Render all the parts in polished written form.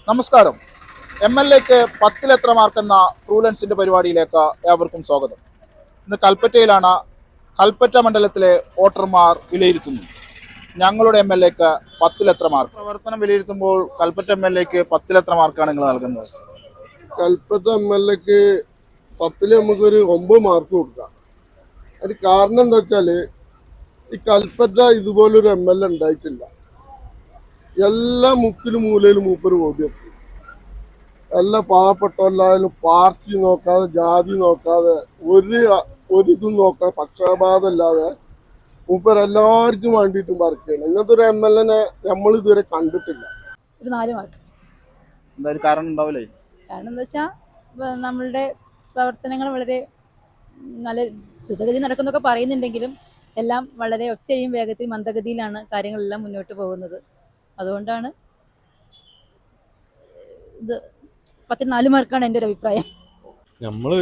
നമസ്കാരം. M L എക്ക് 10-ൽ-എത്ര മാർക്കെന്ന ട്രൂലൻസിന്റെ പരിപാടിയിലേക്ക് ഏവർക്കും സ്വാഗതം. ഇന്ന് കൽപ്പറ്റയിലാണ്. കൽപ്പറ്റ മണ്ഡലത്തിലെ വോട്ടർമാർ വിലയിരുത്തുന്നു ഞങ്ങളുടെ എം എൽ എക്ക് 10-ൽ-എത്ര മാർക്ക്. പ്രവർത്തനം വിലയിരുത്തുമ്പോൾ കൽപ്പറ്റ എം എൽ എക്ക് 10-ൽ-എത്ര മാർക്കാണ് നിങ്ങൾ നൽകുന്നത്? കൽപ്പറ്റ എം എൽ എക്ക് 10-ൽ നമുക്കൊരു 9 മാർക്ക് കൊടുക്കാം. അതിന് കാരണം എന്താ വെച്ചാല് ഈ കൽപ്പറ്റ ഇതുപോലൊരു എം എൽ എ ഉണ്ടായിട്ടില്ല. എല്ലാ മുക്കിലും മൂലയിലും മൂപ്പര് ഓടിയെത്തും. എല്ലാ പാവപ്പെട്ടവരെല്ലായാലും പാർട്ടി നോക്കാതെ, ജാതി നോക്കാതെ, ഒരിതും നോക്കാതെ, പക്ഷപാതമില്ലാതെ മൂപ്പര് എല്ലാവർക്കും വേണ്ടിയിട്ടും വർക്ക് ചെയ്യണം. ഇങ്ങനത്തെ ഒരു എം എൽ എനെ നമ്മൾ ഇതുവരെ കണ്ടിട്ടില്ല. ഒരു 4 മാർക്ക്. എന്തായാലും കാരണം ഉണ്ടാവില്ലേ? കാരണം എന്താ വെച്ചാൽ നമ്മളുടെ പ്രവർത്തനങ്ങൾ വളരെ നല്ല ദ്രുതഗതി നടക്കുന്നൊക്കെ പറയുന്നുണ്ടെങ്കിലും എല്ലാം വളരെ ഒച്ചയും വേഗത്തിൽ മന്ദഗതിയിലാണ് കാര്യങ്ങളെല്ലാം മുന്നോട്ട് പോകുന്നത്. അതുകൊണ്ടാണ് ഇത് 10-ൽ 4 മാർക്കാണ് എൻ്റെ ഒരു അഭിപ്രായം. നമ്മള്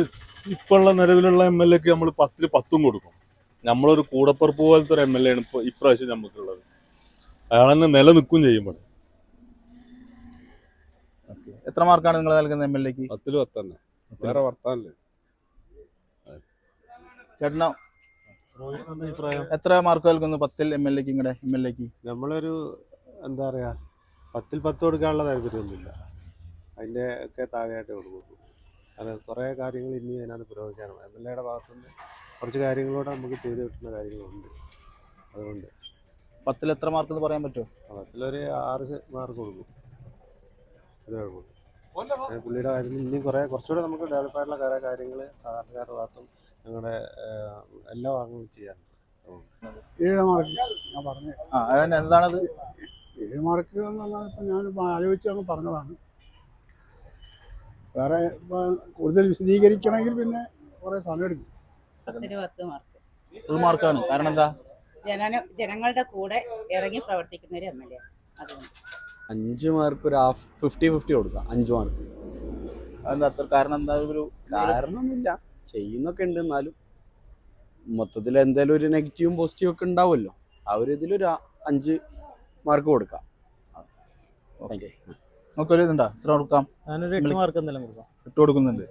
ഇപ്പോഴുള്ള നിലവിലുള്ള എം എൽ എക്ക് നമ്മൾ 10-ൽ 10 കൊടുക്കും. നമ്മളൊരു കൂടപ്പുറപ്പ് പോലത്തെ ഒരു എം എൽ എ ആണ് ഇപ്പോൾ ഇപ്രാവശ്യം നമുക്കുള്ളത്. അയാൾ തന്നെ നിലനിൽക്കും ചെയ്യുമ്പോൾ. എത്ര മാർക്കാണ് നിങ്ങൾ നൽകുന്നത് എം എൽ എക്ക്? 10-ൽ 10 തന്നെ, വേറെ വർത്താനല്ലേ. ചേട്ടനോ എത്ര മാർക്ക് നൽകുന്നു 10-ൽ എം എൽ എക്ക്? നിങ്ങളുടെ എം എൽ എക്ക് നമ്മളൊരു എന്താ പറയുക 10-ൽ 10 കൊടുക്കാനുള്ള താല്പര്യമൊന്നുമില്ല. അതിൻ്റെ ഒക്കെ താഴെയായിട്ട് കൊടുക്കും. അത് കുറേ കാര്യങ്ങൾ ഇനി അതിനകത്ത് പുരോഗമിക്കാനാണ്. എം എൽ എയുടെ ഭാഗത്തുനിന്ന് കുറച്ച് കാര്യങ്ങളോടെ നമുക്ക് ചെയ്ത് കിട്ടുന്ന കാര്യങ്ങളുണ്ട്. അതുകൊണ്ട് 10-ൽ എത്ര മാർക്ക് എന്ന് പറയാൻ പറ്റുമോ? 10-ലൊരു 6 മാർക്ക് കൊടുക്കും. അത് കുഴപ്പമില്ല. പുള്ളിയുടെ കാര്യത്തിൽ ഇനിയും കുറച്ചുകൂടെ നമുക്ക് ഡെവലപ്പ് ആയിട്ടുള്ള കുറേ കാര്യങ്ങൾ സാധാരണക്കാരുടെ ഭാഗത്തും ഞങ്ങളുടെ എല്ലാ ഭാഗങ്ങളും ചെയ്യാറുണ്ട്. 7 മാർക്ക് ഞാൻ പറഞ്ഞു. എന്താണത്? 7 മാർക്ക് എന്ന് പറഞ്ഞാൽ ഇപ്പം ഞാനിപ്പോൾ ആലോചിച്ച് അങ്ങ് പറഞ്ഞതാണ്. വേറെ കൂടുതൽ വിശദീകരിക്കണമെങ്കിൽ പിന്നെ കുറേ സമയം എടുക്കും. 10-ൽ 10 മാർക്ക്. ഫുൾ മാർക്കാണ്. കാരണം എന്താ? ജനങ്ങളുടെ കൂടെ ഇറങ്ങി പ്രവർത്തിക്കുന്ന ഒരു എം എൽ എ. അതുകൊണ്ട് 5 മാർക്ക് ഒരു 50-50 കൊടുക്കാം. 5 മാർക്ക്. അതെന്താ അത്ര? കാരണം എന്താ? ഒരു കാരണമൊന്നുമില്ല, ചെയ്യുന്നൊക്കെ ഉണ്ട്. എന്നാലും മൊത്തത്തിൽ എന്തായാലും ഒരു നെഗറ്റീവും പോസിറ്റീവും ഒക്കെ ഉണ്ടാവുമല്ലോ. ആ ഒരു ഇതിലൊരു 5 മാർക്ക് കൊടുക്കാം. നമുക്കൊരു ഇതുണ്ടോ? എത്ര കൊടുക്കാം? ഞാനൊരു 8 മാർക്ക് എന്തെങ്കിലും കൊടുക്കാം. 8 കൊടുക്കുന്നുണ്ട്.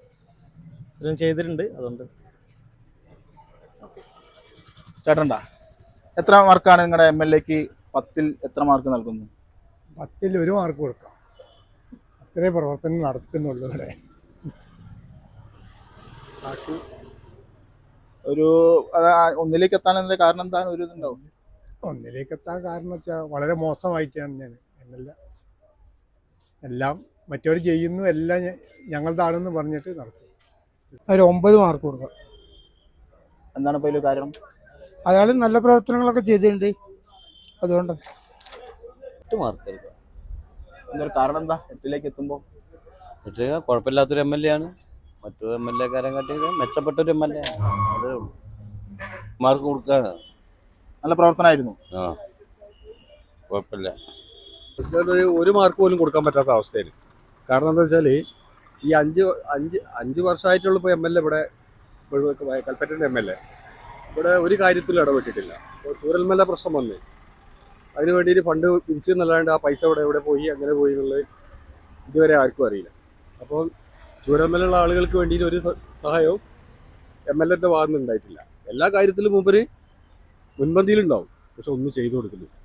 ഇത്രയും ചെയ്തിട്ടുണ്ട്. അതുകൊണ്ട് ചേട്ടണ്ടാ എത്ര മാർക്കാണ് നിങ്ങളുടെ എം എൽ എക്ക്? 10-ൽ എത്ര മാർക്ക് നൽകുന്നു? 10-ൽ 1 മാർക്ക് കൊടുക്കാം. അത്രേ പ്രവർത്തനം നടത്തുന്നുള്ളൂ ഇവിടെ. ഒരു 1-ലേക്ക് എത്താൻ കാരണം എന്താണ്? ഒരു ഇതുണ്ടാവും. 1-ലേക്ക് എത്താൻ കാരണം വെച്ചാൽ വളരെ മോശമായിട്ടാണ് ഞാൻ എം എൽ എ എല്ലാം മറ്റവർ ചെയ്യുന്നു, എല്ലാം ഞങ്ങളുടെയാണെന്ന് പറഞ്ഞിട്ട് നടക്കും. ഒരു 9 മാർക്ക് കൊടുക്കാം. എന്താണ് ഇപ്പോൾ ഇതിൽ കാരണം? അയാൾ നല്ല പ്രവർത്തനങ്ങളൊക്കെ ചെയ്തിട്ടുണ്ട്. അതുകൊണ്ട് 8 മാർക്ക് എടുക്കാം. എന്തൊരു കാരണം എന്താ 8-ലേക്ക് എത്തുമ്പോൾ? കുഴപ്പമില്ലാത്തൊരു എം എൽ എ ആണ്. മറ്റു എം എൽ എക്കാരെ കാട്ടി മെച്ചപ്പെട്ടൊരു എം എൽ എ ആണ്. അതേ ഉള്ളൂ. മാർക്ക് കൊടുക്കാൻ നല്ല പ്രവർത്തനമായിരുന്നു. കുഴപ്പമില്ല. ഒരു മാർക്ക് പോലും കൊടുക്കാൻ പറ്റാത്ത അവസ്ഥയിൽ. കാരണം എന്താ വെച്ചാൽ ഈ അഞ്ച് വർഷമായിട്ടുള്ള ഇപ്പോൾ എം എൽ എ ഇവിടെ കൽപ്പറ്റൻ്റെ എം എൽ എ ഇവിടെ ഒരു കാര്യത്തിലും ഇടപെട്ടിട്ടില്ല. ഇപ്പോൾ ചൂരൽമല പ്രശ്നം വന്ന് അതിന് വേണ്ടിയിട്ട് ഫണ്ട് പിരിച്ചെന്നല്ലാണ്ട് ആ പൈസ എവിടെ പോയി, അങ്ങനെ പോയി എന്നുള്ളത് ഇതുവരെ ആർക്കും അറിയില്ല. അപ്പോൾ ചൂരൽമലയുള്ള ആളുകൾക്ക് വേണ്ടിയിട്ട് ഒരു സഹായവും എം എൽ എയുടെ ഭാഗത്തുനിന്ന് ഉണ്ടായിട്ടില്ല. എല്ലാ കാര്യത്തിലും മൂപ്പര് മുൻപന്തിയിലുണ്ടാവും, പക്ഷെ ഒന്നും ചെയ്തു കൊടുക്കുന്നില്ല.